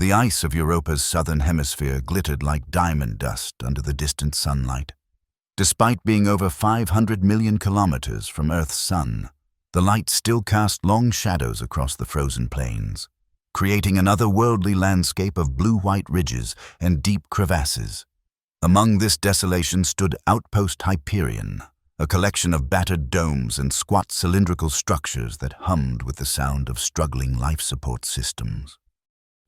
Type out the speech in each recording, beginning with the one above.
The ice of Europa's southern hemisphere glittered like diamond dust under the distant sunlight. Despite being over 500 million kilometers from Earth's sun, the light still cast long shadows across the frozen plains, creating an otherworldly landscape of blue-white ridges and deep crevasses. Among this desolation stood Outpost Hyperion, a collection of battered domes and squat cylindrical structures that hummed with the sound of struggling life support systems.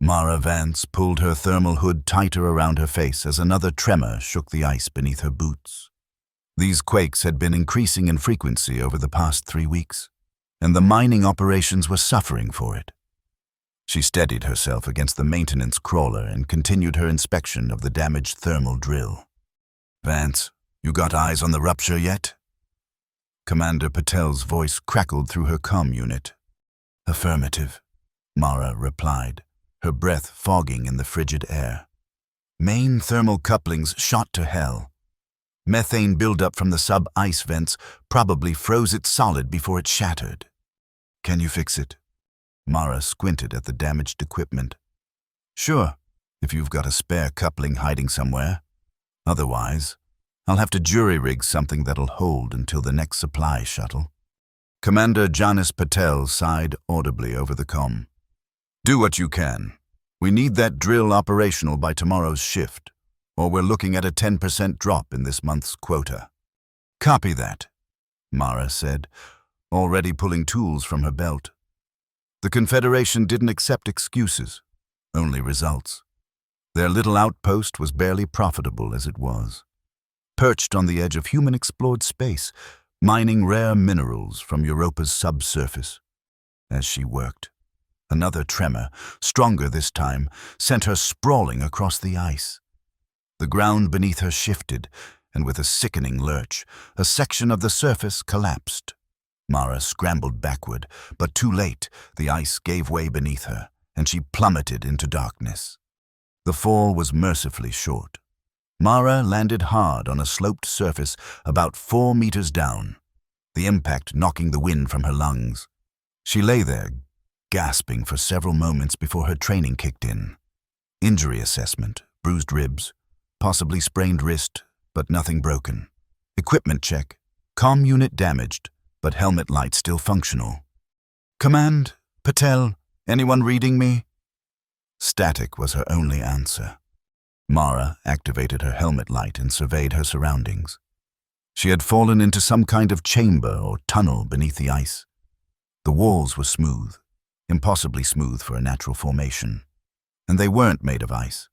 Mara Vance pulled her thermal hood tighter around her face as another tremor shook the ice beneath her boots. These quakes had been increasing in frequency over the past 3 weeks, and the mining operations were suffering for it. She steadied herself against the maintenance crawler and continued her inspection of the damaged thermal drill. "Vance, you got eyes on the rupture yet?" Commander Patel's voice crackled through her comm unit. "Affirmative," Mara replied, her breath fogging in the frigid air. Main thermal couplings shot to hell. Methane buildup from the sub-ice vents probably froze it solid before it shattered. "Can you fix it?" Mara squinted at the damaged equipment. "Sure, if you've got a spare coupling hiding somewhere. Otherwise, I'll have to jury-rig something that'll hold until the next supply shuttle." Commander Janis Patel sighed audibly over the comm. "Do what you can. We need that drill operational by tomorrow's shift, or we're looking at a 10% drop in this month's quota." "Copy that," Mara said, already pulling tools from her belt. The Confederation didn't accept excuses, only results. Their little outpost was barely profitable as it was. Perched on the edge of human-explored space, mining rare minerals from Europa's subsurface. As she worked, another tremor, stronger this time, sent her sprawling across the ice. The ground beneath her shifted, and with a sickening lurch, a section of the surface collapsed. Mara scrambled backward, but too late, the ice gave way beneath her, and she plummeted into darkness. The fall was mercifully short. Mara landed hard on a sloped surface about 4 meters down, the impact knocking the wind from her lungs. She lay there, gasping for several moments before her training kicked in. Injury assessment, bruised ribs, possibly sprained wrist, but nothing broken. Equipment check, comm unit damaged, but helmet light still functional. "Command, Patel, anyone reading me?" Static was her only answer. Mara activated her helmet light and surveyed her surroundings. She had fallen into some kind of chamber or tunnel beneath the ice. The walls were smooth, impossibly smooth for a natural formation, and they weren't made of ice.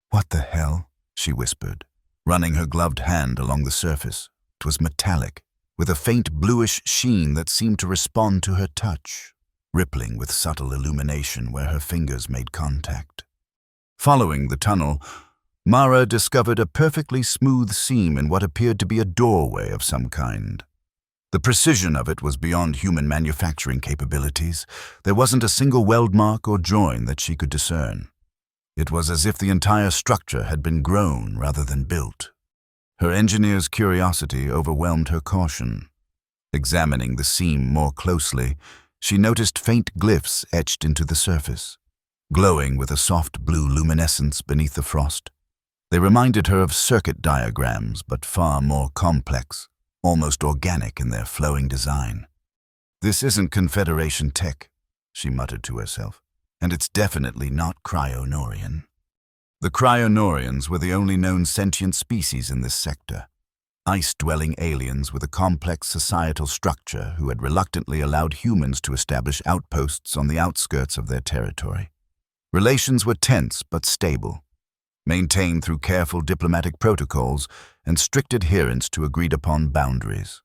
"What the hell?" she whispered, running her gloved hand along the surface. It was metallic, with a faint bluish sheen that seemed to respond to her touch, rippling with subtle illumination where her fingers made contact. Following the tunnel, Mara discovered a perfectly smooth seam in what appeared to be a doorway of some kind. The precision of it was beyond human manufacturing capabilities. There wasn't a single weld mark or join that she could discern. It was as if the entire structure had been grown rather than built. Her engineer's curiosity overwhelmed her caution. Examining the seam more closely, she noticed faint glyphs etched into the surface, glowing with a soft blue luminescence beneath the frost. They reminded her of circuit diagrams, but far more complex, almost organic in their flowing design. "This isn't Confederation tech," she muttered to herself, "and it's definitely not Cryonorian." The Cryonorians were the only known sentient species in this sector, ice-dwelling aliens with a complex societal structure who had reluctantly allowed humans to establish outposts on the outskirts of their territory. Relations were tense but stable, maintained through careful diplomatic protocols and strict adherence to agreed-upon boundaries.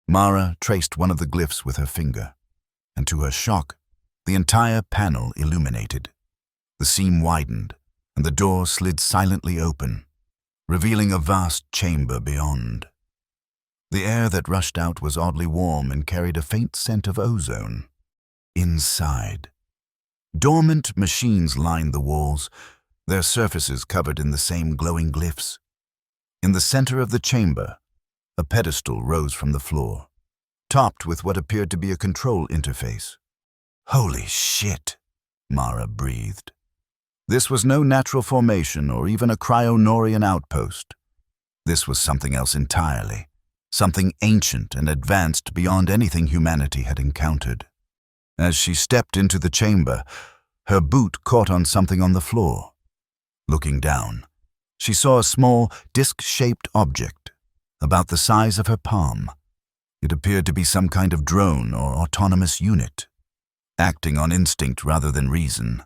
Mara traced one of the glyphs with her finger, and to her shock, the entire panel illuminated. The seam widened, and the door slid silently open, revealing a vast chamber beyond. The air that rushed out was oddly warm and carried a faint scent of ozone. Inside, dormant machines lined the walls, their surfaces covered in the same glowing glyphs. In the center of the chamber, a pedestal rose from the floor, topped with what appeared to be a control interface. "Holy shit," Mara breathed. This was no natural formation or even a Cryonorian outpost. This was something else entirely, something ancient and advanced beyond anything humanity had encountered. As she stepped into the chamber, her boot caught on something on the floor. Looking down, she saw a small, disc-shaped object, about the size of her palm. It appeared to be some kind of drone or autonomous unit, acting on instinct rather than reason.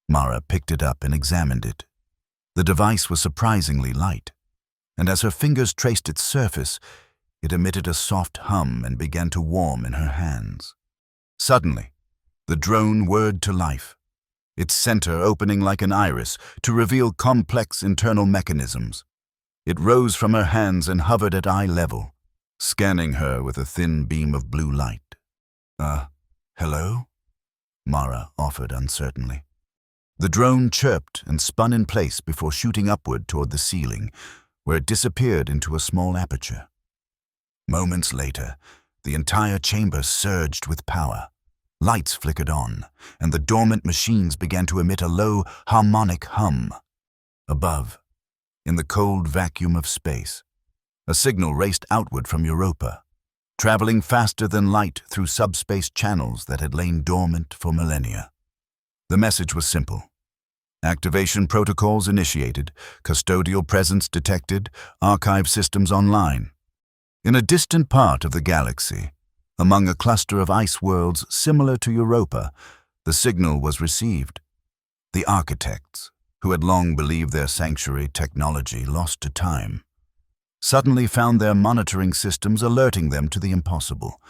Mara picked it up and examined it. The device was surprisingly light, and as her fingers traced its surface, it emitted a soft hum and began to warm in her hands. Suddenly, the drone whirred to life, its center opening like an iris to reveal complex internal mechanisms. It rose from her hands and hovered at eye level, scanning her with a thin beam of blue light. Hello? Mara offered uncertainly. The drone chirped and spun in place before shooting upward toward the ceiling, where it disappeared into a small aperture. Moments later, the entire chamber surged with power. Lights flickered on, and the dormant machines began to emit a low, harmonic hum. Above, in the cold vacuum of space, a signal raced outward from Europa, traveling faster than light through subspace channels that had lain dormant for millennia. The message was simple. Activation protocols initiated, custodial presence detected, archive systems online. In a distant part of the galaxy, among a cluster of ice worlds similar to Europa, the signal was received. The architects, who had long believed their sanctuary technology lost to time, suddenly found their monitoring systems alerting them to the impossible.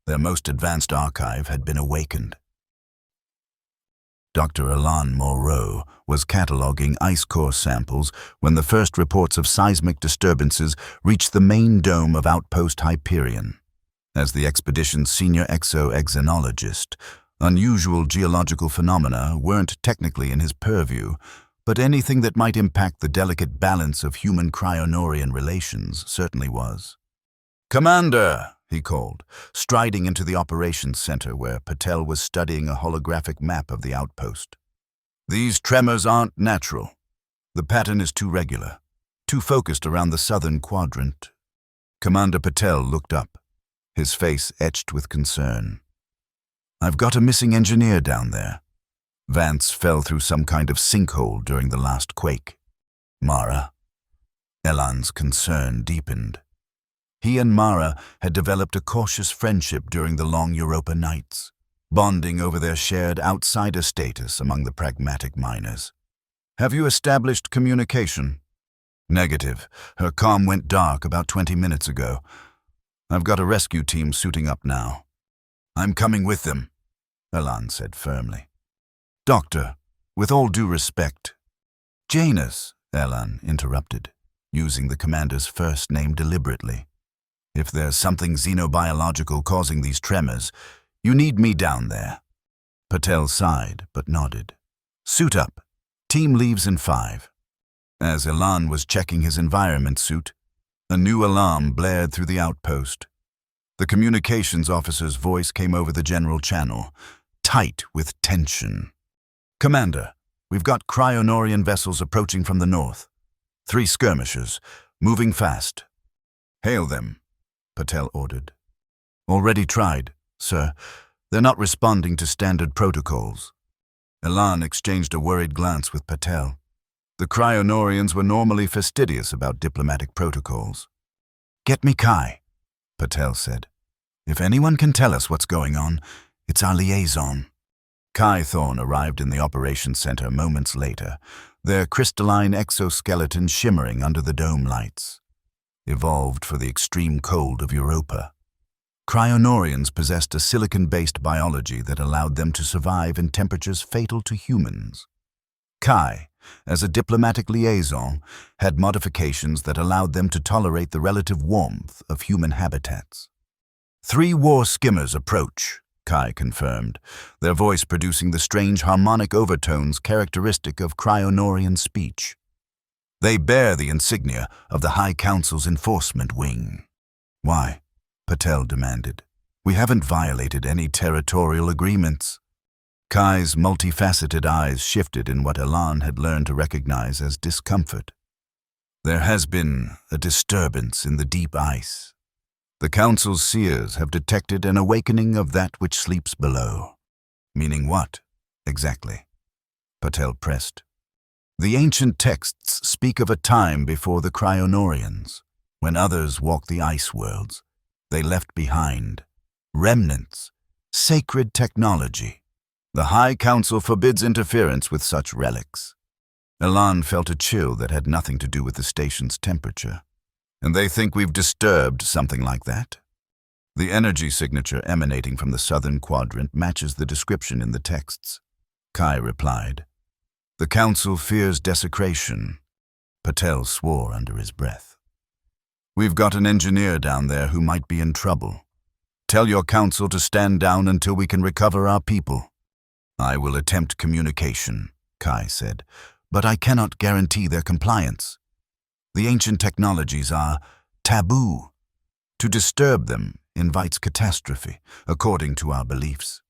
Their most advanced archive had been awakened. Dr. Alain Moreau was cataloging ice core samples when the first reports of seismic disturbances reached the main dome of Outpost Hyperion. As the expedition's senior exo-exenologist, unusual geological phenomena weren't technically in his purview, but anything that might impact the delicate balance of human-Cryonorian relations certainly was. "Commander!" he called, striding into the operations center where Patel was studying a holographic map of the outpost. "These tremors aren't natural. The pattern is too regular, too focused around the southern quadrant." Commander Patel looked up, his face etched with concern. "I've got a missing engineer down there. Vance fell through some kind of sinkhole during the last quake." "Mara?" Elan's concern deepened. He and Mara had developed a cautious friendship during the long Europa nights, bonding over their shared outsider status among the pragmatic miners. "Have you established communication?" "Negative. Her comm went dark about 20 minutes ago. I've got a rescue team suiting up now." "I'm coming with them," Elan said firmly. "Doctor, with all due respect—" "Janus," Elan interrupted, using the commander's first name deliberately. "If there's something xenobiological causing these tremors, you need me down there." Patel sighed but nodded. "Suit up. Team leaves in 5. As Elan was checking his environment suit, a new alarm blared through the outpost. The communications officer's voice came over the general channel, tight with tension. "Commander, we've got Cryonorian vessels approaching from the north. 3 skirmishers, moving fast." "Hail them," Patel ordered. "Already tried, sir. They're not responding to standard protocols." Elan exchanged a worried glance with Patel. The Cryonorians were normally fastidious about diplomatic protocols. "Get me Kai," Patel said. "If anyone can tell us what's going on, it's our liaison." Kai Thorne arrived in the operations center moments later, their crystalline exoskeleton shimmering under the dome lights. Evolved for the extreme cold of Europa, Cryonorians possessed a silicon-based biology that allowed them to survive in temperatures fatal to humans. Kai, as a diplomatic liaison, had modifications that allowed them to tolerate the relative warmth of human habitats. 3 war skimmers approach," Kai confirmed, their voice producing the strange harmonic overtones characteristic of Cryonorian speech. "They bear the insignia of the High Council's enforcement wing." "Why?" Patel demanded. "We haven't violated any territorial agreements." Kai's multifaceted eyes shifted in what Elan had learned to recognize as discomfort. There has been a disturbance in the deep ice. The Council's seers have detected an awakening of that which sleeps below. Meaning what, exactly? Patel pressed. The ancient texts speak of a time before the Cryonorians, when others walked the ice worlds. They left behind remnants, sacred technology. The High Council forbids interference with such relics. Elan felt a chill that had nothing to do with the station's temperature. And they think we've disturbed something like that? The energy signature emanating from the southern quadrant matches the description in the texts. Kai replied. The Council fears desecration. Patel swore under his breath. We've got an engineer down there who might be in trouble. Tell your Council to stand down until we can recover our people. I will attempt communication, Kai said, but I cannot guarantee their compliance. The ancient technologies are taboo. To disturb them invites catastrophe, according to our beliefs.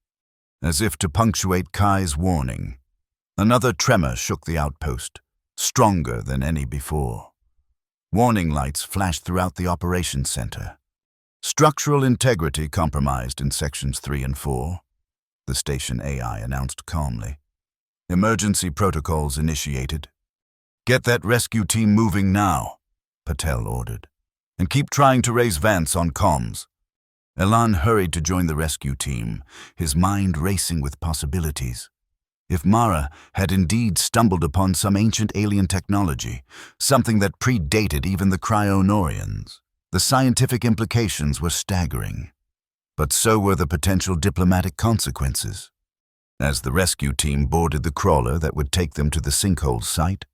As if to punctuate Kai's warning, another tremor shook the outpost, stronger than any before. Warning lights flashed throughout the operations center. Structural integrity compromised in sections 3 and 4, the station AI announced calmly. Emergency protocols initiated. Get that rescue team moving now, Patel ordered, and keep trying to raise Vance on comms. Elan hurried to join the rescue team, his mind racing with possibilities. If Mara had indeed stumbled upon some ancient alien technology, something that predated even the Cryonorians, the scientific implications were staggering. But so were the potential diplomatic consequences. As the rescue team boarded the crawler that would take them to the sinkhole site,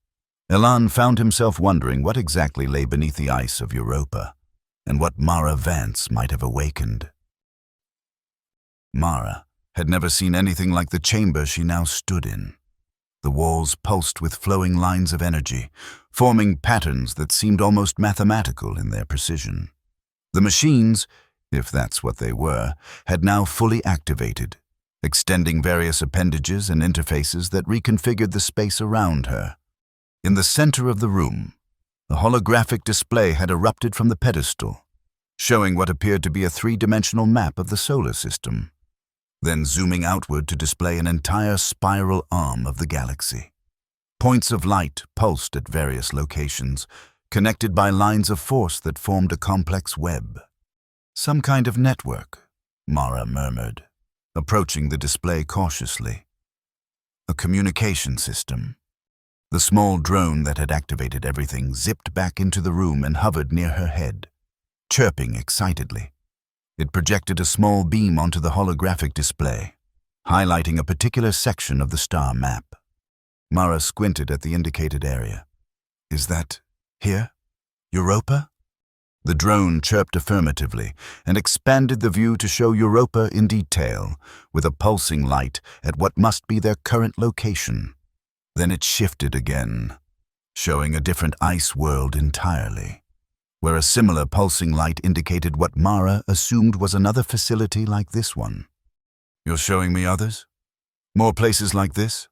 Elan found himself wondering what exactly lay beneath the ice of Europa, and what Mara Vance might have awakened. Mara had never seen anything like the chamber she now stood in. The walls pulsed with flowing lines of energy, forming patterns that seemed almost mathematical in their precision. The machines, if that's what they were, had now fully activated, extending various appendages and interfaces that reconfigured the space around her. In the center of the room, the holographic display had erupted from the pedestal, showing what appeared to be a three-dimensional map of the solar system, then zooming outward to display an entire spiral arm of the galaxy. Points of light pulsed at various locations, connected by lines of force that formed a complex web. Some kind of network, Mara murmured, approaching the display cautiously. A communication system. The small drone that had activated everything zipped back into the room and hovered near her head, chirping excitedly. It projected a small beam onto the holographic display, highlighting a particular section of the star map. Mara squinted at the indicated area. Is that here? Europa? The drone chirped affirmatively and expanded the view to show Europa in detail, with a pulsing light at what must be their current location. Then it shifted again, showing a different ice world entirely, where a similar pulsing light indicated what Mara assumed was another facility like this one. You're showing me others? More places like this?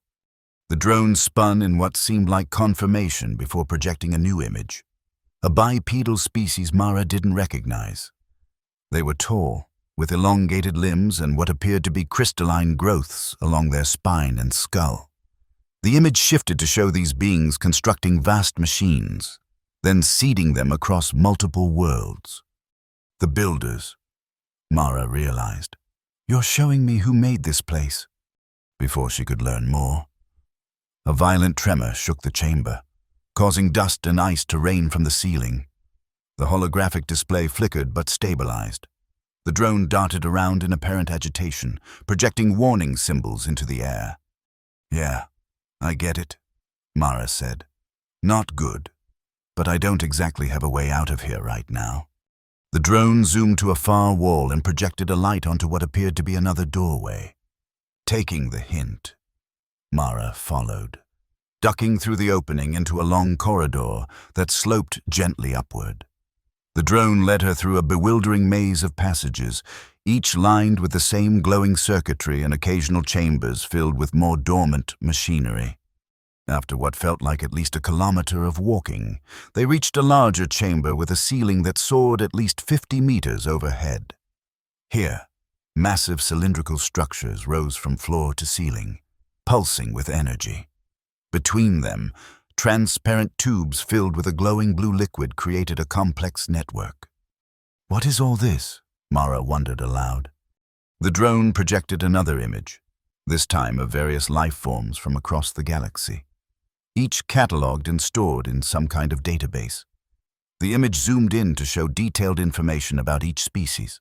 The drone spun in what seemed like confirmation before projecting a new image. A bipedal species Mara didn't recognize. They were tall, with elongated limbs and what appeared to be crystalline growths along their spine and skull. The image shifted to show these beings constructing vast machines, then seeding them across multiple worlds. The builders, Mara realized. You're showing me who made this place. Before she could learn more, a violent tremor shook the chamber, causing dust and ice to rain from the ceiling. The holographic display flickered but stabilized. The drone darted around in apparent agitation, projecting warning symbols into the air. Yeah, I get it, Mara said. Not good, but I don't exactly have a way out of here right now. The drone zoomed to a far wall and projected a light onto what appeared to be another doorway. Taking the hint, Mara followed, ducking through the opening into a long corridor that sloped gently upward. The drone led her through a bewildering maze of passages, each lined with the same glowing circuitry and occasional chambers filled with more dormant machinery. After what felt like at least a kilometer of walking, they reached a larger chamber with a ceiling that soared at least 50 meters overhead. Here, massive cylindrical structures rose from floor to ceiling, pulsing with energy. Between them, transparent tubes filled with a glowing blue liquid created a complex network. "What is all this?" Mara wondered aloud. The drone projected another image, this time of various life forms from across the galaxy, each catalogued and stored in some kind of database. The image zoomed in to show detailed information about each species: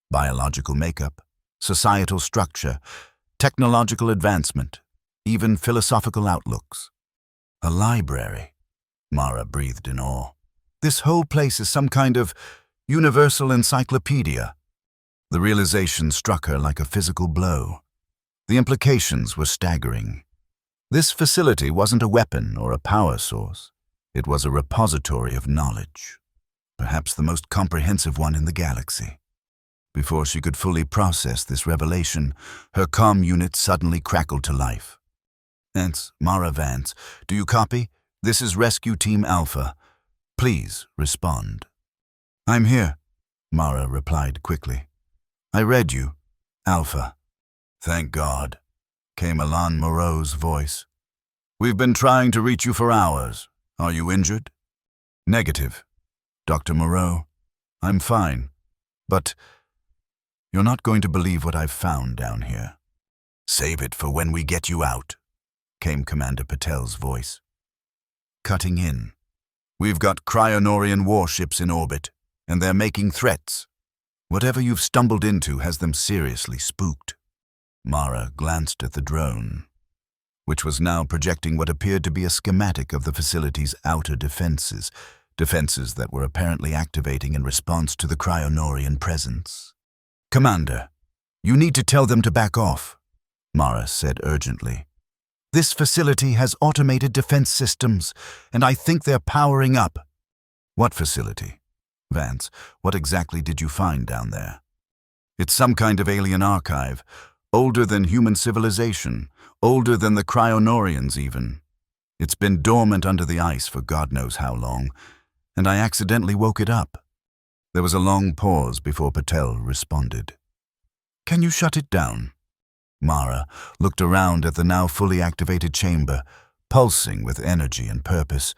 biological makeup, societal structure, technological advancement, even philosophical outlooks. "A library," Mara breathed in awe. "This whole place is some kind of universal encyclopedia." The realization struck her like a physical blow. The implications were staggering. This facility wasn't a weapon or a power source. It was a repository of knowledge, perhaps the most comprehensive one in the galaxy. Before she could fully process this revelation, her comm unit suddenly crackled to life. "Mara Vance, do you copy? This is Rescue Team Alpha. Please respond." "I'm here," Mara replied quickly. "I read you, Alpha." "Thank God," came Alain Moreau's voice. "We've been trying to reach you for hours. Are you injured?" "Negative, Dr. Moreau. I'm fine. But you're not going to believe what I've found down here." "Save it for when we get you out," came Commander Patel's voice. Cutting in. "We've got Cryonorian warships in orbit, and they're making threats. Whatever you've stumbled into has them seriously spooked." Mara glanced at the drone, which was now projecting what appeared to be a schematic of the facility's outer defenses that were apparently activating in response to the Cryonorian presence. "Commander, you need to tell them to back off," Mara said urgently. "This facility has automated defense systems, and I think they're powering up." "What facility? Vance, what exactly did you find down there?" "It's some kind of alien archive, older than human civilization, older than the Cryonorians even. It's been dormant under the ice for God knows how long, and I accidentally woke it up." There was a long pause before Patel responded. "Can you shut it down?" Mara looked around at the now fully activated chamber, pulsing with energy and purpose.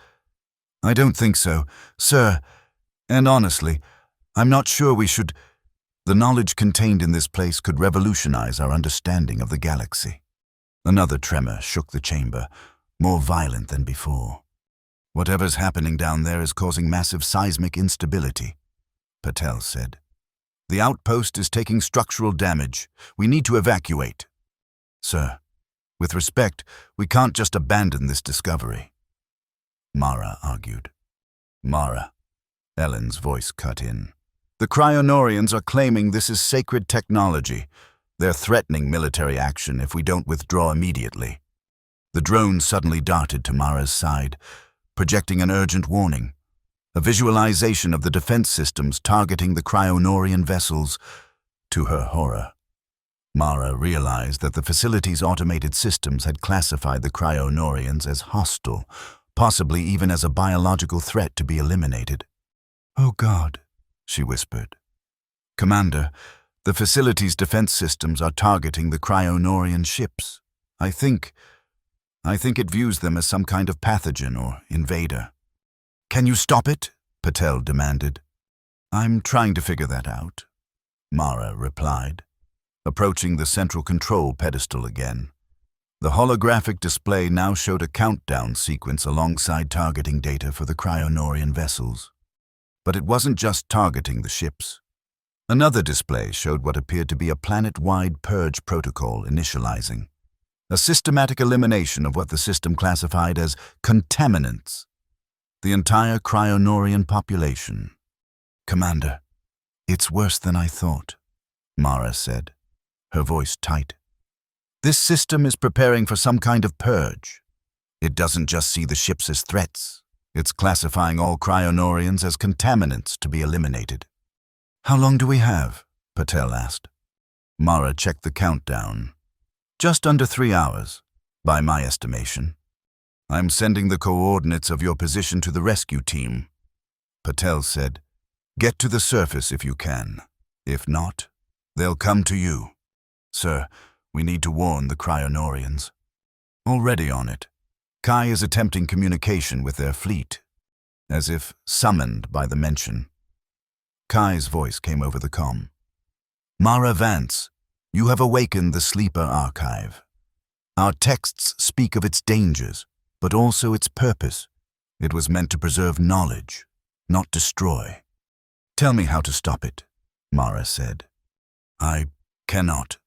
"I don't think so, sir. And honestly, I'm not sure we should. The knowledge contained in this place could revolutionize our understanding of the galaxy." Another tremor shook the chamber, more violent than before. "Whatever's happening down there is causing massive seismic instability," Patel said. "The outpost is taking structural damage. We need to evacuate." "Sir, with respect, we can't just abandon this discovery," Mara argued. "Mara," Ellen's voice cut in. "The Cryonorians are claiming this is sacred technology. They're threatening military action if we don't withdraw immediately." The drone suddenly darted to Mara's side, projecting an urgent warning, a visualization of the defense systems targeting the Cryonorian vessels. To her horror, Mara realized that the facility's automated systems had classified the Cryonorians as hostile, possibly even as a biological threat to be eliminated. "Oh God," she whispered. "Commander, the facility's defense systems are targeting the Cryonorian ships. I think it views them as some kind of pathogen or invader." "Can you stop it?" Patel demanded. "I'm trying to figure that out," Mara replied, approaching the central control pedestal again. The holographic display now showed a countdown sequence alongside targeting data for the Cryonorian vessels. But it wasn't just targeting the ships. Another display showed what appeared to be a planet-wide purge protocol initializing, a systematic elimination of what the system classified as contaminants. The entire Cryonorian population. "Commander, it's worse than I thought," Mara said, her voice tight. "This system is preparing for some kind of purge. It doesn't just see the ships as threats. It's classifying all Cryonorians as contaminants to be eliminated." "How long do we have?" Patel asked. Mara checked the countdown. Just under 3 hours, by my estimation. I'm sending the coordinates of your position to the rescue team. Patel said, get to the surface if you can. If not, they'll come to you. Sir, we need to warn the Cryonorians. Already on it. Kai is attempting communication with their fleet, as if summoned by the mention. Kai's voice came over the comm. Mara Vance, you have awakened the Sleeper Archive. Our texts speak of its dangers, but also its purpose. It was meant to preserve knowledge, not destroy. Tell me how to stop it, Mara said. I cannot,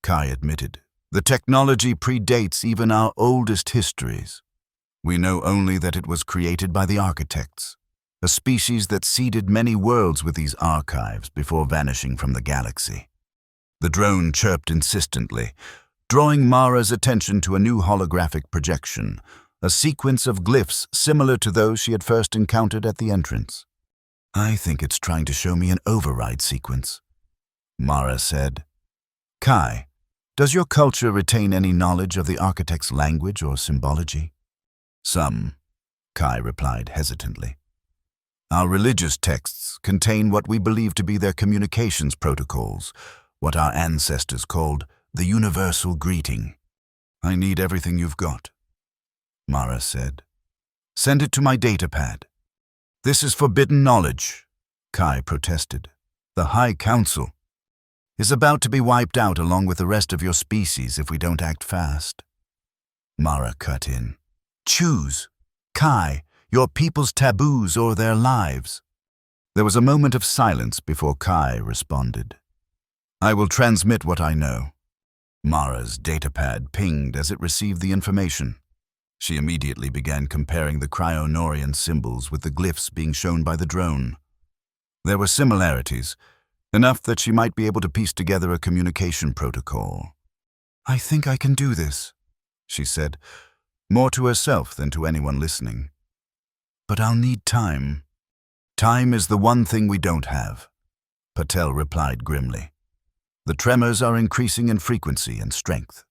Kai admitted. The technology predates even our oldest histories. We know only that it was created by the architects, a species that seeded many worlds with these archives before vanishing from the galaxy. The drone chirped insistently, drawing Mara's attention to a new holographic projection, a sequence of glyphs similar to those she had first encountered at the entrance. I think it's trying to show me an override sequence, Mara said. Kai, does your culture retain any knowledge of the architect's language or symbology? Some, Kai replied hesitantly. Our religious texts contain what we believe to be their communications protocols, what our ancestors called the universal greeting. I need everything you've got, Mara said. Send it to my datapad. This is forbidden knowledge, Kai protested. The High Council is about to be wiped out along with the rest of your species if we don't act fast. Mara cut in. Choose, Kai, your people's taboos or their lives. There was a moment of silence before Kai responded. I will transmit what I know. Mara's datapad pinged as it received the information. She immediately began comparing the Cryonorian symbols with the glyphs being shown by the drone. There were similarities, enough that she might be able to piece together a communication protocol. I think I can do this, she said, more to herself than to anyone listening. But I'll need time. Time is the one thing we don't have, Patel replied grimly. The tremors are increasing in frequency and strength.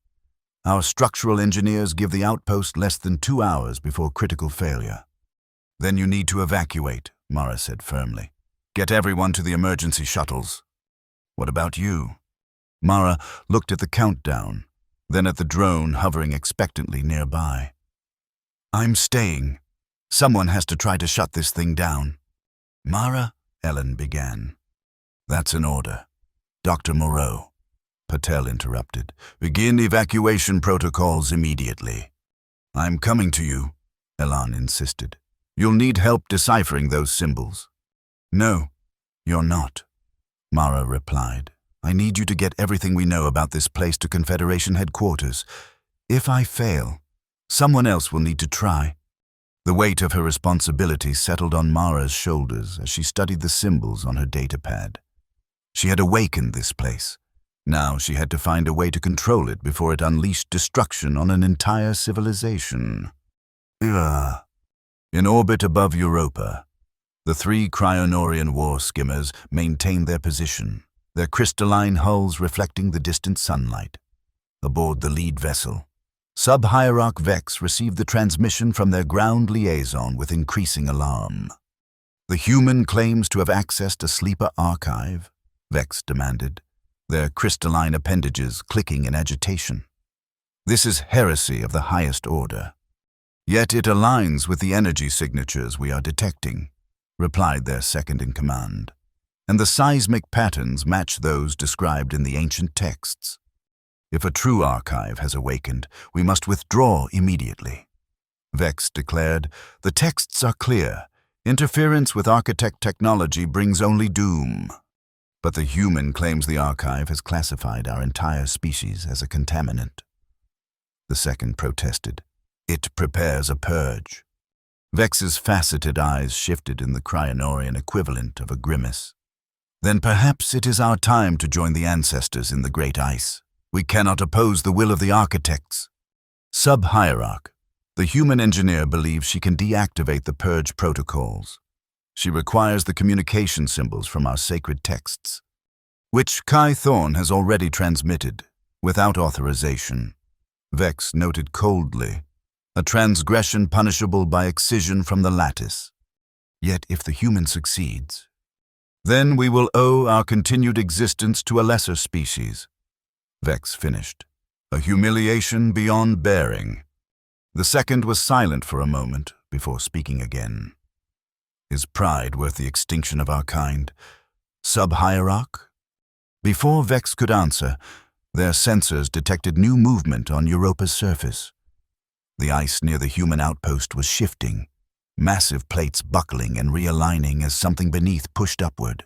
Our structural engineers give the outpost less than 2 hours before critical failure. Then you need to evacuate, Mara said firmly. Get everyone to the emergency shuttles. What about you? Mara looked at the countdown, then at the drone hovering expectantly nearby. I'm staying. Someone has to try to shut this thing down. Mara, Ellen began. That's an order. Dr. Moreau, Patel interrupted. Begin evacuation protocols immediately. I'm coming to you, Elan insisted. You'll need help deciphering those symbols. No, you're not, Mara replied. I need you to get everything we know about this place to Confederation headquarters. If I fail, someone else will need to try. The weight of her responsibility settled on Mara's shoulders as she studied the symbols on her datapad. She had awakened this place. Now she had to find a way to control it before it unleashed destruction on an entire civilization. In orbit above Europa, the 3 Cryonorian war skimmers maintained their position, their crystalline hulls reflecting the distant sunlight. Aboard the lead vessel, Sub-Hierarch Vex received the transmission from their ground liaison with increasing alarm. The human claims to have accessed a sleeper archive, Vex demanded, their crystalline appendages clicking in agitation. This is heresy of the highest order. Yet it aligns with the energy signatures we are detecting, replied their second-in-command, and the seismic patterns match those described in the ancient texts. If a true archive has awakened, we must withdraw immediately. Vex declared, the texts are clear. Interference with architect technology brings only doom. But the human claims the archive has classified our entire species as a contaminant. The second protested. It prepares a purge. Vex's faceted eyes shifted in the Cryonorian equivalent of a grimace. Then perhaps it is our time to join the ancestors in the Great Ice. We cannot oppose the will of the architects. Sub-Hierarch, the human engineer believes she can deactivate the purge protocols. She requires the communication symbols from our sacred texts. which Kai Thorne has already transmitted, without authorization. Vex noted coldly, a transgression punishable by excision from the lattice. Yet if the human succeeds, then we will owe our continued existence to a lesser species. Vex finished. A humiliation beyond bearing. The second was silent for a moment before speaking again. Is pride worth the extinction of our kind? Sub-hierarch? Before Vex could answer, their sensors detected new movement on Europa's surface. The ice near the human outpost was shifting, massive plates buckling and realigning as something beneath pushed upward.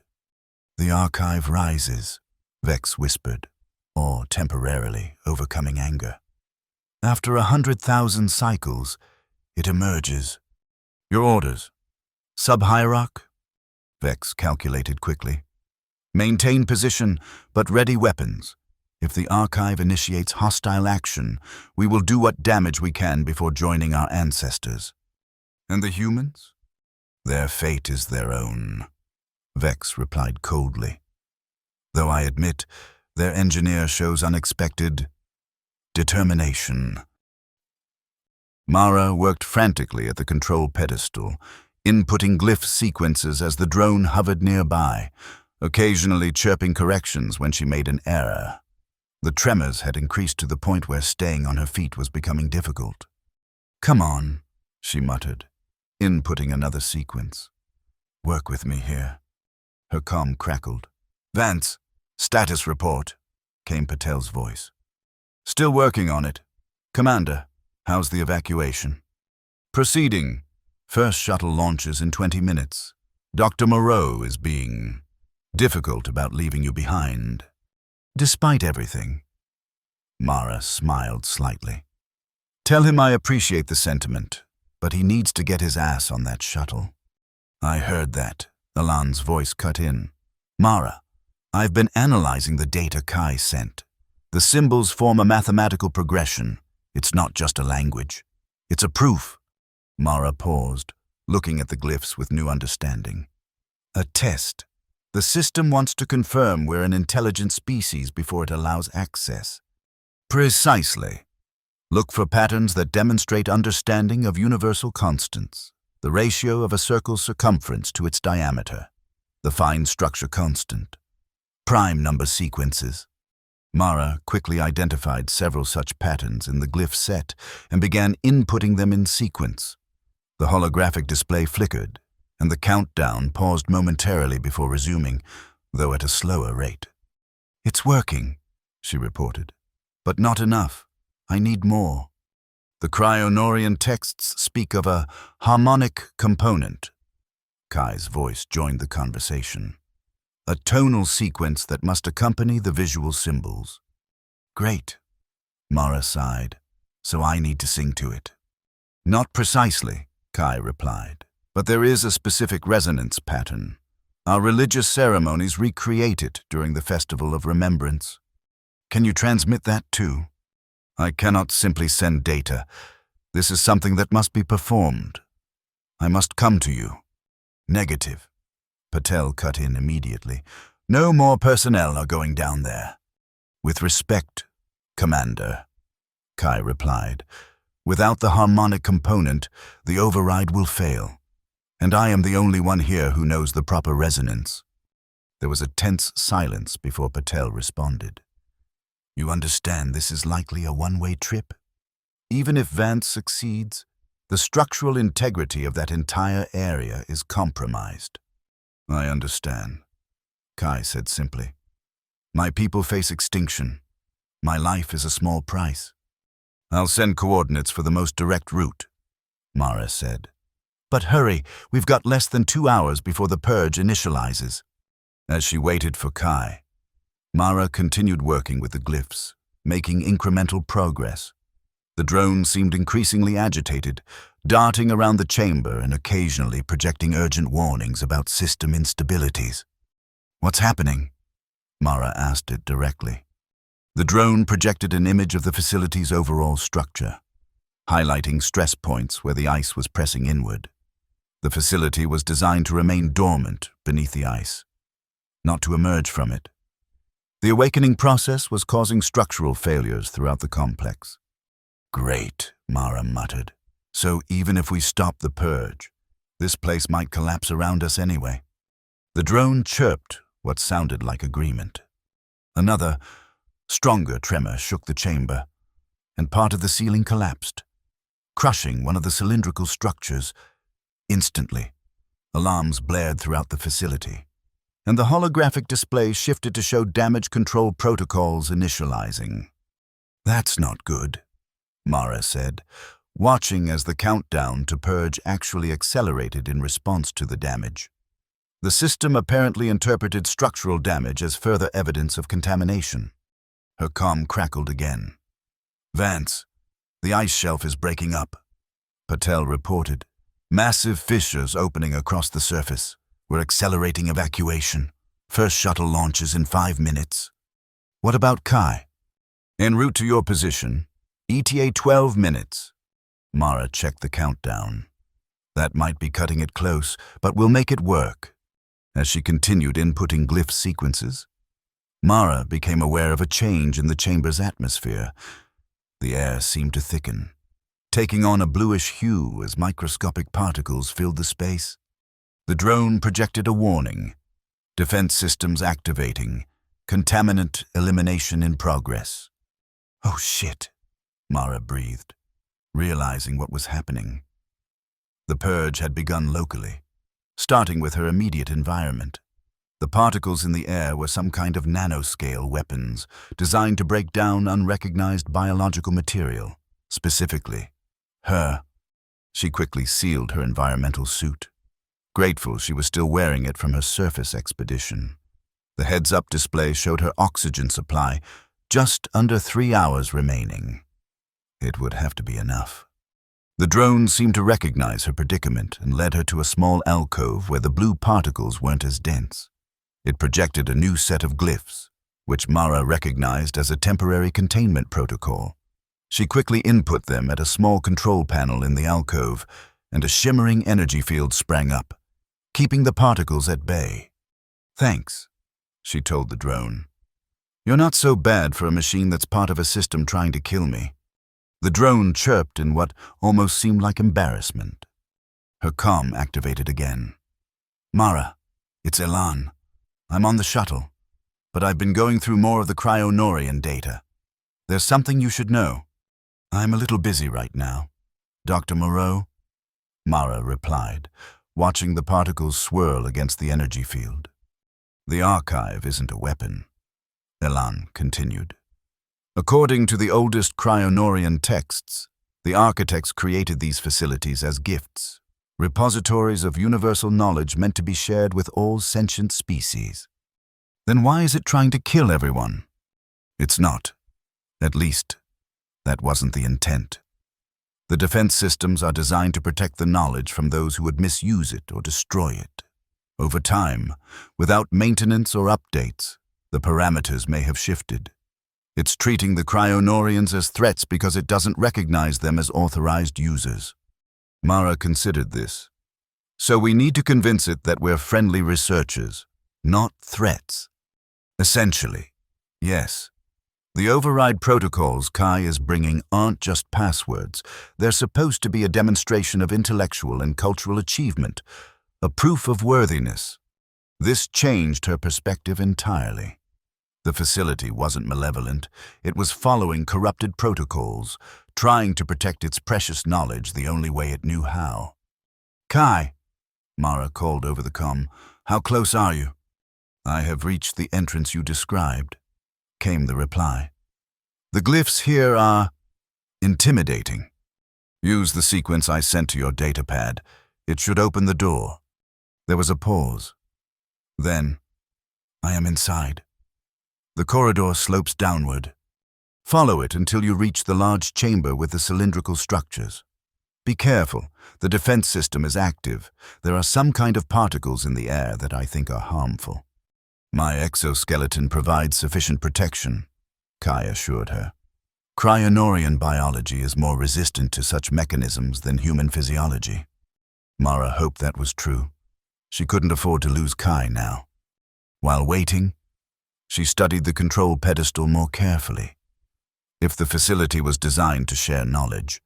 The archive rises, Vex whispered, or temporarily overcoming anger. After 100,000 cycles, it emerges. Your orders. Sub-hierarch? Vex calculated quickly. Maintain position, but ready weapons. If the archive initiates hostile action, we will do what damage we can before joining our ancestors. And the humans? Their fate is their own, Vex replied coldly. Though I admit, their engineer shows unexpected determination. Mara worked frantically at the control pedestal, inputting glyph sequences as the drone hovered nearby, occasionally chirping corrections when she made an error. The tremors had increased to the point where staying on her feet was becoming difficult. Come on, she muttered, inputting another sequence. Work with me here. Her comm crackled. Vance, status report, came Patel's voice. Still working on it. Commander, how's the evacuation? Proceeding. First shuttle launches in 20 minutes. Dr. Moreau is being difficult about leaving you behind. Despite everything. Mara smiled slightly. Tell him I appreciate the sentiment, but he needs to get his ass on that shuttle. I heard that, Alan's voice cut in. Mara, I've been analyzing the data Kai sent. The symbols form a mathematical progression. It's not just a language. It's a proof. Mara paused, looking at the glyphs with new understanding. A test. The system wants to confirm we're an intelligent species before it allows access. Precisely. Look for patterns that demonstrate understanding of universal constants, the ratio of a circle's circumference to its diameter, the fine structure constant, prime number sequences. Mara quickly identified several such patterns in the glyph set and began inputting them in sequence. The holographic display flickered, and the countdown paused momentarily before resuming, though at a slower rate. It's working, she reported, but not enough. I need more. The Cryonorian texts speak of a harmonic component. Kai's voice joined the conversation. A tonal sequence that must accompany the visual symbols. Great, Mara sighed, so I need to sing to it. Not precisely, Kai replied, but there is a specific resonance pattern. Our religious ceremonies recreate it during the Festival of Remembrance. Can you transmit that too? I cannot simply send data. This is something that must be performed. I must come to you. Negative. Patel cut in immediately. No more personnel are going down there. With respect, Commander, Kai replied. Without the harmonic component, the override will fail. And I am the only one here who knows the proper resonance. There was a tense silence before Patel responded. You understand this is likely a one-way trip? Even if Vance succeeds, the structural integrity of that entire area is compromised. I understand, Kai said simply. My people face extinction. My life is a small price. I'll send coordinates for the most direct route, Mara said. But hurry, we've got less than 2 hours before the purge initializes. As she waited for Kai, Mara continued working with the glyphs, making incremental progress. The drone seemed increasingly agitated, darting around the chamber and occasionally projecting urgent warnings about system instabilities. What's happening? Mara asked it directly. The drone projected an image of the facility's overall structure, highlighting stress points where the ice was pressing inward. The facility was designed to remain dormant beneath the ice, not to emerge from it. The awakening process was causing structural failures throughout the complex. Great, Mara muttered. So even if we stop the purge, this place might collapse around us anyway. The drone chirped what sounded like agreement. Another, stronger tremor shook the chamber, and part of the ceiling collapsed, crushing one of the cylindrical structures. Instantly, alarms blared throughout the facility, and the holographic display shifted to show damage control protocols initializing. That's not good, Mara said, watching as the countdown to purge actually accelerated in response to the damage. The system apparently interpreted structural damage as further evidence of contamination. Her comm crackled again. Vance, the ice shelf is breaking up, Patel reported. Massive fissures opening across the surface. We're accelerating evacuation. First shuttle launches in 5 minutes. What about Kai? En route to your position. ETA 12 minutes. Mara checked the countdown. That might be cutting it close, but we'll make it work. As she continued inputting glyph sequences, Mara became aware of a change in the chamber's atmosphere. The air seemed to thicken, taking on a bluish hue as microscopic particles filled the space. The drone projected a warning. Defense systems activating. Contaminant elimination in progress. Oh shit, Mara breathed, realizing what was happening. The purge had begun locally, starting with her immediate environment. The particles in the air were some kind of nanoscale weapons designed to break down unrecognized biological material, specifically her. She quickly sealed her environmental suit, grateful she was still wearing it from her surface expedition. The heads-up display showed her oxygen supply, just under 3 hours remaining. It would have to be enough. The drone seemed to recognize her predicament and led her to a small alcove where the blue particles weren't as dense. It projected a new set of glyphs, which Mara recognized as a temporary containment protocol. She quickly input them at a small control panel in the alcove, and a shimmering energy field sprang up, keeping the particles at bay. Thanks, she told the drone. You're not so bad for a machine that's part of a system trying to kill me. The drone chirped in what almost seemed like embarrassment. Her comm activated again. Mara, it's Elan. I'm on the shuttle, but I've been going through more of the Cryonorian data. There's something you should know. I'm a little busy right now. Dr. Moreau? Mara replied, watching the particles swirl against the energy field. The archive isn't a weapon, Elan continued. According to the oldest Cryonorian texts, the architects created these facilities as gifts, repositories of universal knowledge meant to be shared with all sentient species. Then why is it trying to kill everyone? It's not. At least, that wasn't the intent. The defense systems are designed to protect the knowledge from those who would misuse it or destroy it. Over time, without maintenance or updates, the parameters may have shifted. It's treating the Cryonorians as threats because it doesn't recognize them as authorized users. Mara considered this. So we need to convince it that we're friendly researchers, not threats. Essentially, yes. The override protocols Kai is bringing aren't just passwords. They're supposed to be a demonstration of intellectual and cultural achievement, a proof of worthiness. This changed her perspective entirely. The facility wasn't malevolent. It was following corrupted protocols, trying to protect its precious knowledge the only way it knew how. Kai, Mara called over the comm, how close are you? I have reached the entrance you described, came the reply. The glyphs here are intimidating. Use the sequence I sent to your datapad. It should open the door. There was a pause. Then, I am inside. The corridor slopes downward. Follow it until you reach the large chamber with the cylindrical structures. Be careful, the defense system is active. There are some kind of particles in the air that I think are harmful. My exoskeleton provides sufficient protection, Kai assured her. Cryonorian biology is more resistant to such mechanisms than human physiology. Mara hoped that was true. She couldn't afford to lose Kai now. While waiting, She studied the control pedestal more carefully. If the facility was designed to share knowledge,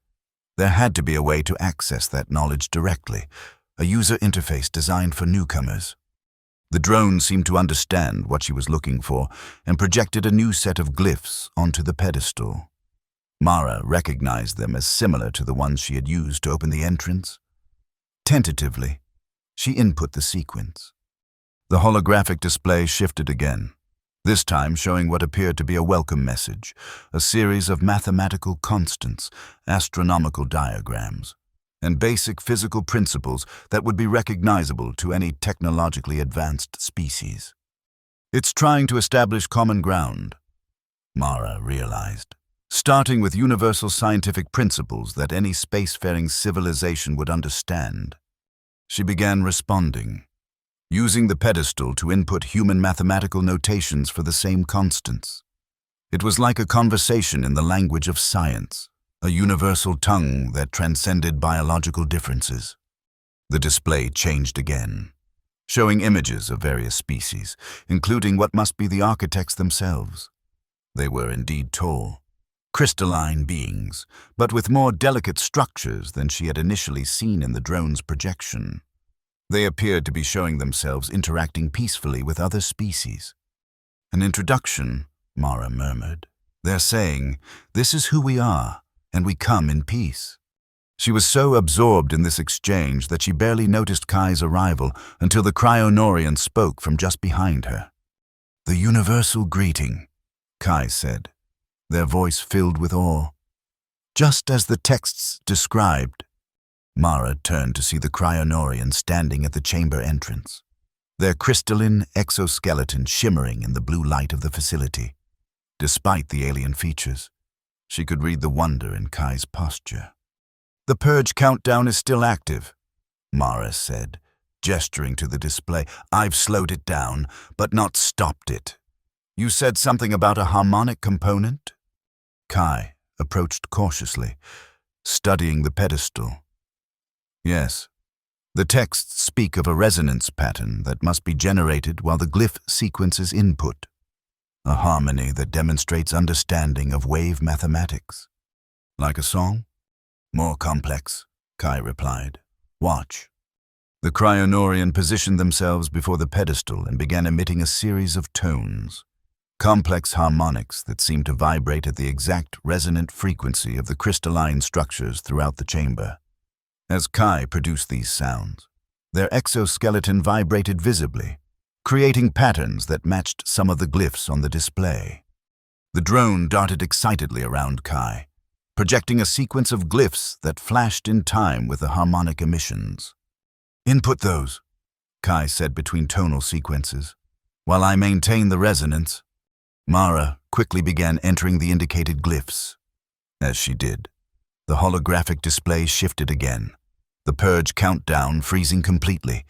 there had to be a way to access that knowledge directly, a user interface designed for newcomers. The drone seemed to understand what she was looking for and projected a new set of glyphs onto the pedestal. Mara recognized them as similar to the ones she had used to open the entrance. Tentatively, she input the sequence. The holographic display shifted again, this time showing what appeared to be a welcome message, a series of mathematical constants, astronomical diagrams, and basic physical principles that would be recognizable to any technologically advanced species. It's trying to establish common ground, Mara realized, starting with universal scientific principles that any spacefaring civilization would understand. She began responding, using the pedestal to input human mathematical notations for the same constants. It was like a conversation in the language of science, a universal tongue that transcended biological differences. The display changed again, showing images of various species, including what must be the architects themselves. They were indeed tall, crystalline beings, but with more delicate structures than she had initially seen in the drone's projection. They appeared to be showing themselves interacting peacefully with other species. An introduction, Mara murmured. They're saying, this is who we are, and we come in peace. She was so absorbed in this exchange that she barely noticed Kai's arrival until the Cryonorian spoke from just behind her. The universal greeting, Kai said, their voice filled with awe. Just as the texts described. Mara turned to see the Cryonorian standing at the chamber entrance, their crystalline exoskeleton shimmering in the blue light of the facility. Despite the alien features, she could read the wonder in Kai's posture. The purge countdown is still active, Mara said, gesturing to the display. I've slowed it down, but not stopped it. You said something about a harmonic component? Kai approached cautiously, studying the pedestal. Yes. The texts speak of a resonance pattern that must be generated while the glyph sequence is input, a harmony that demonstrates understanding of wave mathematics. Like a song? More complex, Kai replied. Watch. The Cryonorian positioned themselves before the pedestal and began emitting a series of tones, complex harmonics that seemed to vibrate at the exact resonant frequency of the crystalline structures throughout the chamber. As Kai produced these sounds, their exoskeleton vibrated visibly, creating patterns that matched some of the glyphs on the display. The drone darted excitedly around Kai, projecting a sequence of glyphs that flashed in time with the harmonic emissions. Input those, Kai said between tonal sequences. While I maintain the resonance, Mara quickly began entering the indicated glyphs. As she did, the holographic display shifted again, the purge countdown freezing completely.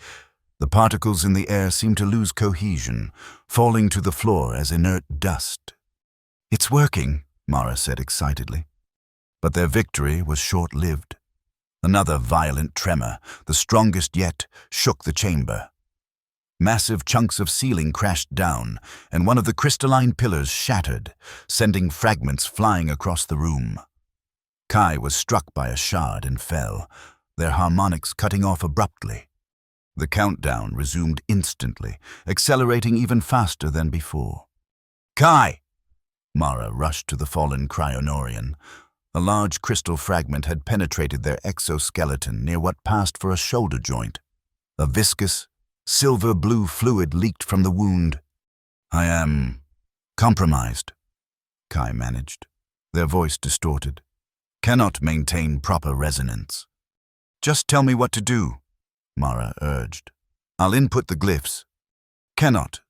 The particles in the air seemed to lose cohesion, falling to the floor as inert dust. It's working, Mara said excitedly. But their victory was short-lived. Another violent tremor, the strongest yet, shook the chamber. Massive chunks of ceiling crashed down, and one of the crystalline pillars shattered, sending fragments flying across the room. Kai was struck by a shard and fell, their harmonics cutting off abruptly. The countdown resumed instantly, accelerating even faster than before. Kai! Mara rushed to the fallen Cryonorian. A large crystal fragment had penetrated their exoskeleton near what passed for a shoulder joint. A viscous, silver-blue fluid leaked from the wound. I am compromised, Kai managed, their voice distorted. Cannot maintain proper resonance. Just tell me what to do, Mara urged. I'll input the glyphs. Cannot.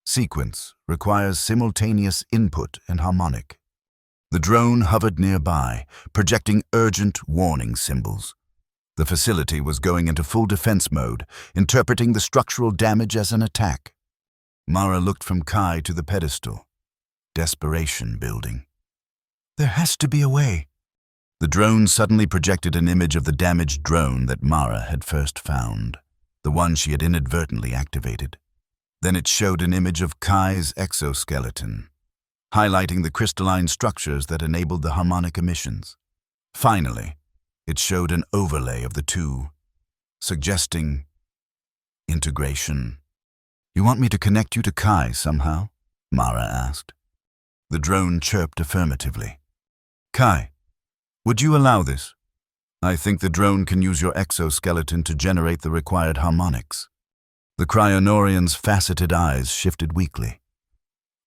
Sequence requires simultaneous input and harmonic. The drone hovered nearby, projecting urgent warning symbols. The facility was going into full defense mode, interpreting the structural damage as an attack. Mara looked from Kai to the pedestal, desperation building. There has to be a way. The drone suddenly projected an image of the damaged drone that Mara had first found, the one she had inadvertently activated. Then it showed an image of Kai's exoskeleton, highlighting the crystalline structures that enabled the harmonic emissions. Finally, it showed an overlay of the two, suggesting integration. "You want me to connect you to Kai somehow?" Mara asked. The drone chirped affirmatively. "Kai, would you allow this? I think the drone can use your exoskeleton to generate the required harmonics." The Cryonorian's faceted eyes shifted weakly.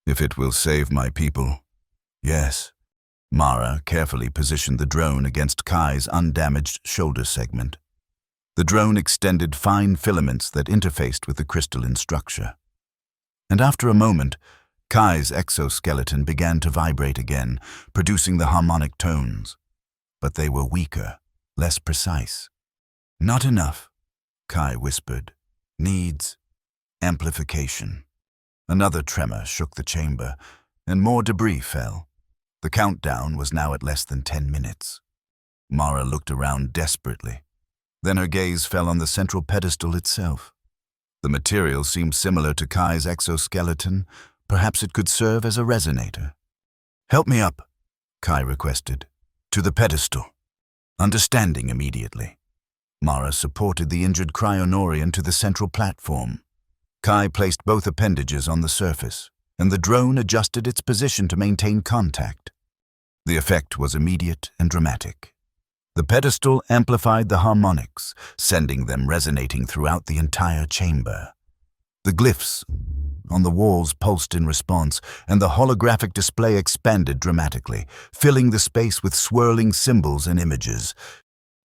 "If it will save my people, yes." Mara carefully positioned the drone against Kai's undamaged shoulder segment. The drone extended fine filaments that interfaced with the crystalline structure. And after a moment, Kai's exoskeleton began to vibrate again, producing the harmonic tones. But they were weaker, less precise. "Not enough," Kai whispered. "Needs amplification." Another tremor shook the chamber, and more debris fell. The countdown was now at less than 10 minutes. Mara looked around desperately. Then her gaze fell on the central pedestal itself. The material seemed similar to Kai's exoskeleton. Perhaps it could serve as a resonator. "Help me up," Kai requested. "To the pedestal." Understanding immediately, Mara supported the injured Cryonorian to the central platform. Kai placed both appendages on the surface, and the drone adjusted its position to maintain contact. The effect was immediate and dramatic. The pedestal amplified the harmonics, sending them resonating throughout the entire chamber. The glyphs on the walls pulsed in response, and the holographic display expanded dramatically, filling the space with swirling symbols and images.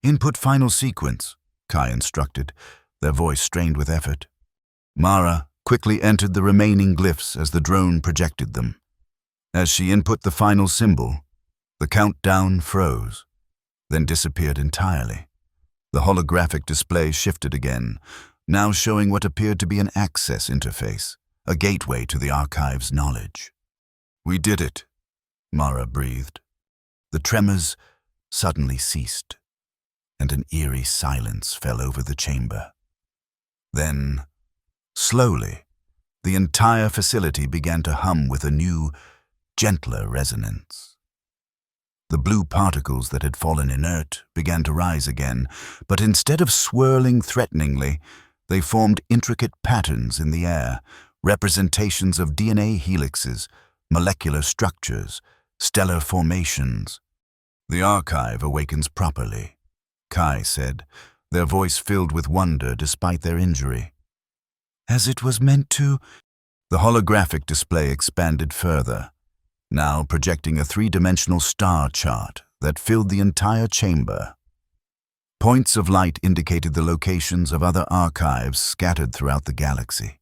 "Input final sequence," Kai instructed, their voice strained with effort. Mara quickly entered the remaining glyphs as the drone projected them. As she input the final symbol, the countdown froze, then disappeared entirely. The holographic display shifted again, now showing what appeared to be an access interface, a gateway to the archive's knowledge. "We did it," Mara breathed. The tremors suddenly ceased, and an eerie silence fell over the chamber. Then, slowly, the entire facility began to hum with a new, gentler resonance. The blue particles that had fallen inert began to rise again, but instead of swirling threateningly, they formed intricate patterns in the air, representations of DNA helixes, molecular structures, stellar formations. "The archive awakens properly," Kai said, their voice filled with wonder despite their injury. "As it was meant to?" The holographic display expanded further, now projecting a three-dimensional star chart that filled the entire chamber. Points of light indicated the locations of other archives scattered throughout the galaxy.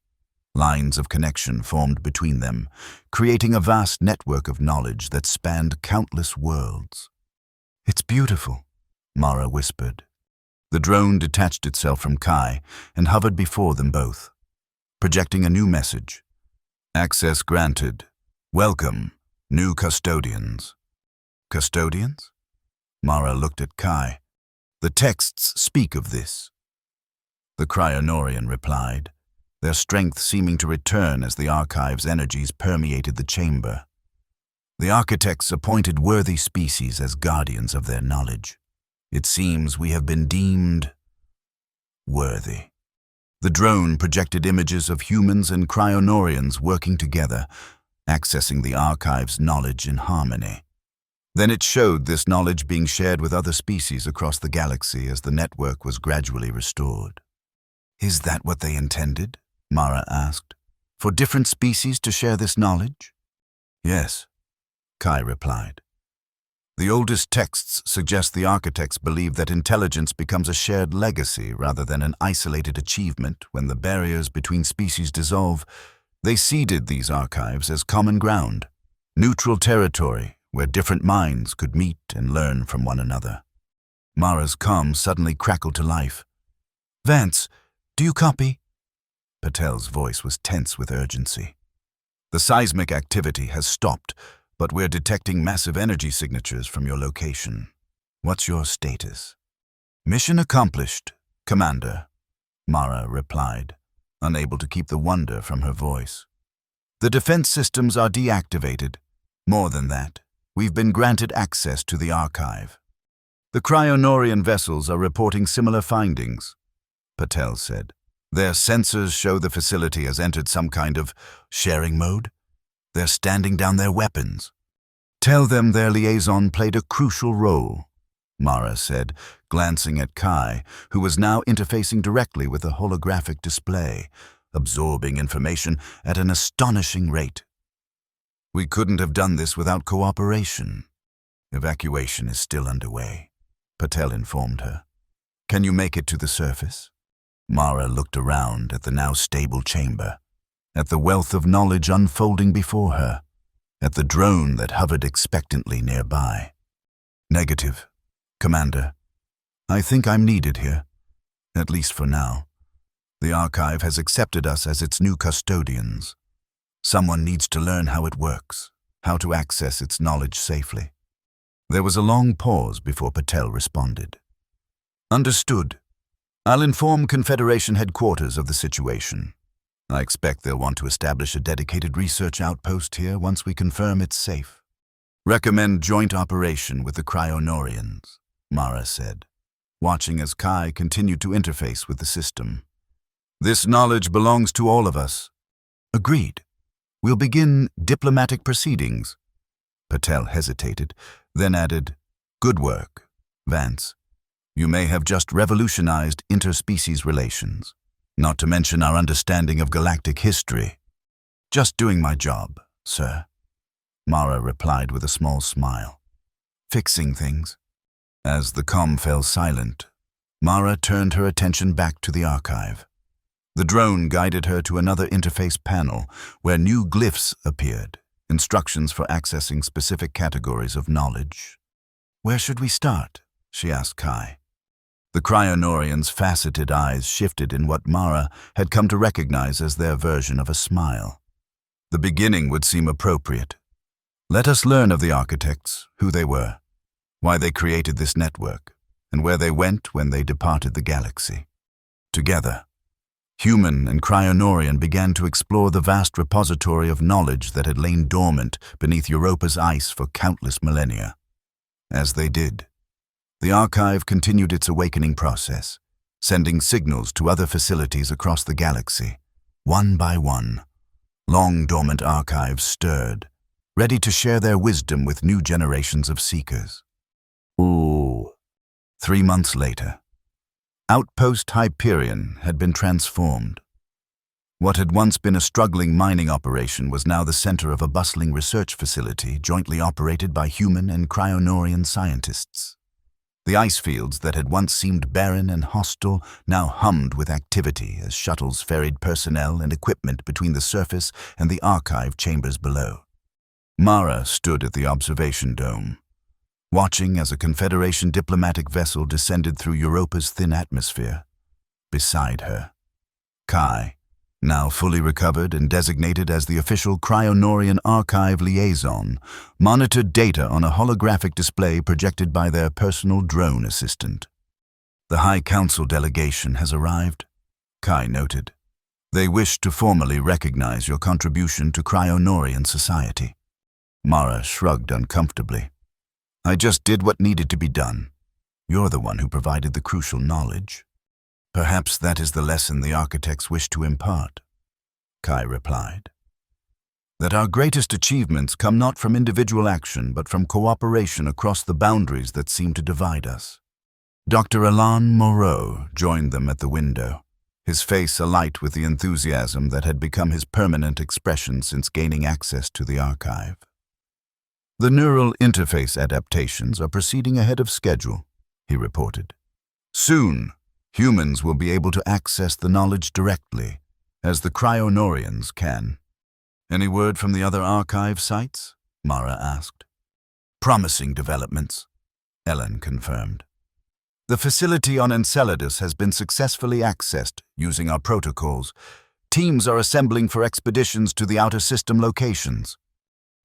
Lines of connection formed between them, creating a vast network of knowledge that spanned countless worlds. "It's beautiful," Mara whispered. The drone detached itself from Kai and hovered before them both, projecting a new message. "Access granted. Welcome, new custodians." "Custodians?" Mara looked at Kai. "The texts speak of this." The Cryonorian replied, their strength seeming to return as the archive's energies permeated the chamber. "The architects appointed worthy species as guardians of their knowledge. It seems we have been deemed worthy." The drone projected images of humans and Cryonorians working together, accessing the archive's knowledge in harmony. Then it showed this knowledge being shared with other species across the galaxy as the network was gradually restored. "Is that what they intended?" Mara asked. "For different species to share this knowledge?" "Yes," Kai replied. "The oldest texts suggest the architects believe that intelligence becomes a shared legacy rather than an isolated achievement. When the barriers between species dissolve, they seeded these archives as common ground, neutral territory where different minds could meet and learn from one another." Mara's comm suddenly crackled to life. "Vance, do you copy?" Patel's voice was tense with urgency. "The seismic activity has stopped, but we're detecting massive energy signatures from your location. What's your status?" "Mission accomplished, Commander," Mara replied, unable to keep the wonder from her voice. "The defense systems are deactivated. More than that, we've been granted access to the archive. The Cryonorian vessels are reporting similar findings," Patel said. "Their sensors show the facility has entered some kind of sharing mode. They're standing down their weapons." "Tell them their liaison played a crucial role," Mara said, glancing at Kai, who was now interfacing directly with a holographic display, absorbing information at an astonishing rate. "We couldn't have done this without cooperation. Evacuation is still underway," Patel informed her. "Can you make it to the surface?" Mara looked around at the now stable chamber, at the wealth of knowledge unfolding before her, at the drone that hovered expectantly nearby. "Negative, Commander. I think I'm needed here, at least for now. The Archive has accepted us as its new custodians. Someone needs to learn how it works, how to access its knowledge safely." There was a long pause before Patel responded. "Understood. I'll inform Confederation headquarters of the situation. I expect they'll want to establish a dedicated research outpost here once we confirm it's safe." "Recommend joint operation with the Cryonorians," Mara said, watching as Kai continued to interface with the system. "This knowledge belongs to all of us." "Agreed. We'll begin diplomatic proceedings." Patel hesitated, then added, "Good work, Vance. You may have just revolutionized interspecies relations, not to mention our understanding of galactic history." "Just doing my job, sir," Mara replied with a small smile. "Fixing things." As the comm fell silent, Mara turned her attention back to the archive. The drone guided her to another interface panel where new glyphs appeared, instructions for accessing specific categories of knowledge. "Where should we start?" she asked Kai. The Cryonorians' faceted eyes shifted in what Mara had come to recognize as their version of a smile. "The beginning would seem appropriate. Let us learn of the architects, who they were, why they created this network, and where they went when they departed the galaxy." Together, Human and Cryonorian began to explore the vast repository of knowledge that had lain dormant beneath Europa's ice for countless millennia. As they did, the archive continued its awakening process, sending signals to other facilities across the galaxy. One by one, long-dormant archives stirred, ready to share their wisdom with new generations of seekers. 3 months later, Outpost Hyperion had been transformed. What had once been a struggling mining operation was now the center of a bustling research facility jointly operated by human and Cryonorian scientists. The ice fields that had once seemed barren and hostile now hummed with activity as shuttles ferried personnel and equipment between the surface and the archive chambers below. Mara stood at the observation dome, watching as a Confederation diplomatic vessel descended through Europa's thin atmosphere. Beside her, Kai, now fully recovered and designated as the official Cryonorian Archive liaison, monitored data on a holographic display projected by their personal drone assistant. "The High Council delegation has arrived," Kai noted. "They wish to formally recognize your contribution to Cryonorian society." Mara shrugged uncomfortably. "I just did what needed to be done. You're the one who provided the crucial knowledge. Perhaps that is the lesson the architects wish to impart," Kai replied. "That our greatest achievements come not from individual action, but from cooperation across the boundaries that seem to divide us." Dr. Alain Moreau joined them at the window, his face alight with the enthusiasm that had become his permanent expression since gaining access to the archive. "The neural interface adaptations are proceeding ahead of schedule," he reported. "Soon, humans will be able to access the knowledge directly, as the Cryonorians can." "Any word from the other archive sites?" Mara asked. "Promising developments," Ellen confirmed. "The facility on Enceladus has been successfully accessed using our protocols. Teams are assembling for expeditions to the outer system locations."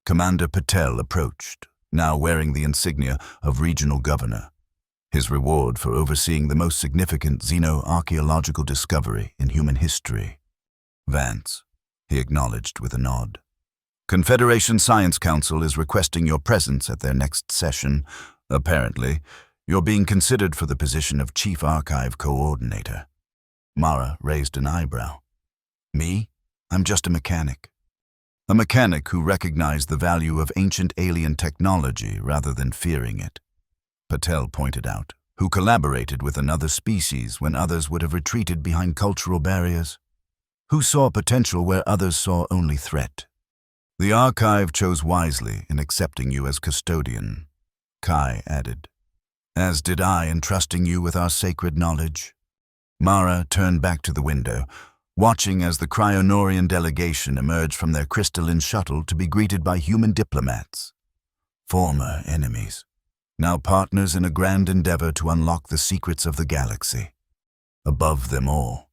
Commander Patel approached, now wearing the insignia of regional governor, his reward for overseeing the most significant xeno-archaeological discovery in human history. Vance, he acknowledged with a nod. Confederation Science Council is requesting your presence at their next session. Apparently, you're being considered for the position of Chief Archive Coordinator. Mara raised an eyebrow. Me? I'm just a mechanic. A mechanic who recognized the value of ancient alien technology rather than fearing it, Patel pointed out, who collaborated with another species when others would have retreated behind cultural barriers, who saw potential where others saw only threat. The Archive chose wisely in accepting you as custodian, Kai added, as did I in trusting you with our sacred knowledge. Mara turned back to the window, watching as the Cryonorian delegation emerged from their crystalline shuttle to be greeted by human diplomats, former enemies, now partners in a grand endeavor to unlock the secrets of the galaxy. Above them all,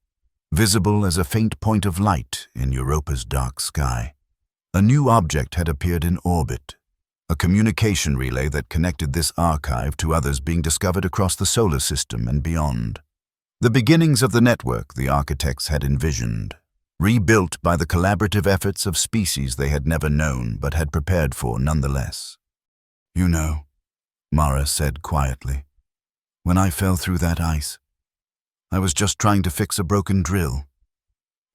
visible as a faint point of light in Europa's dark sky, a new object had appeared in orbit, a communication relay that connected this archive to others being discovered across the solar system and beyond. The beginnings of the network the architects had envisioned, rebuilt by the collaborative efforts of species they had never known but had prepared for nonetheless. You know, Mara said quietly, when I fell through that ice, I was just trying to fix a broken drill.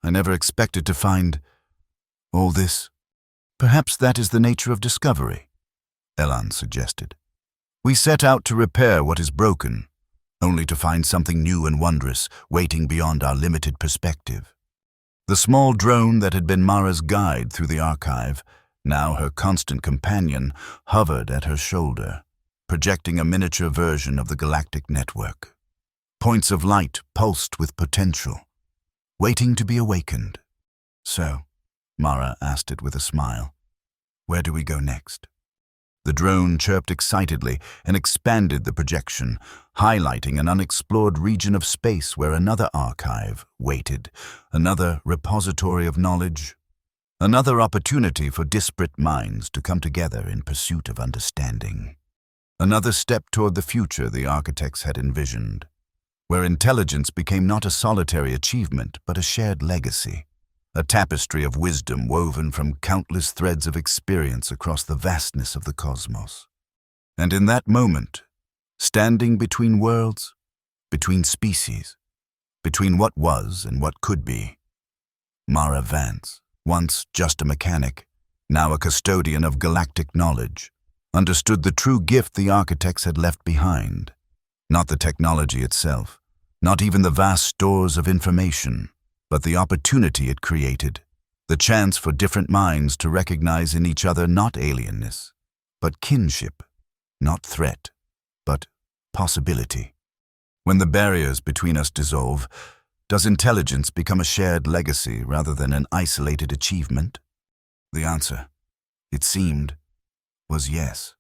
I never expected to find all this. Perhaps that is the nature of discovery, Elan suggested. We set out to repair what is broken, only to find something new and wondrous waiting beyond our limited perspective. The small drone that had been Mara's guide through the archive, now her constant companion, hovered at her shoulder, projecting a miniature version of the galactic network. Points of light pulsed with potential, waiting to be awakened. So, Mara asked it with a smile, where do we go next? The drone chirped excitedly and expanded the projection, highlighting an unexplored region of space where another archive waited, another repository of knowledge, another opportunity for disparate minds to come together in pursuit of understanding. Another step toward the future the architects had envisioned, where intelligence became not a solitary achievement but a shared legacy, a tapestry of wisdom woven from countless threads of experience across the vastness of the cosmos. And in that moment, standing between worlds, between species, between what was and what could be, Mara Vance, once just a mechanic, now a custodian of galactic knowledge, understood the true gift the architects had left behind. Not the technology itself, not even the vast stores of information, but the opportunity it created, the chance for different minds to recognize in each other not alienness, but kinship, not threat, but possibility. When the barriers between us dissolve, does intelligence become a shared legacy rather than an isolated achievement? The answer, it seemed, was yes.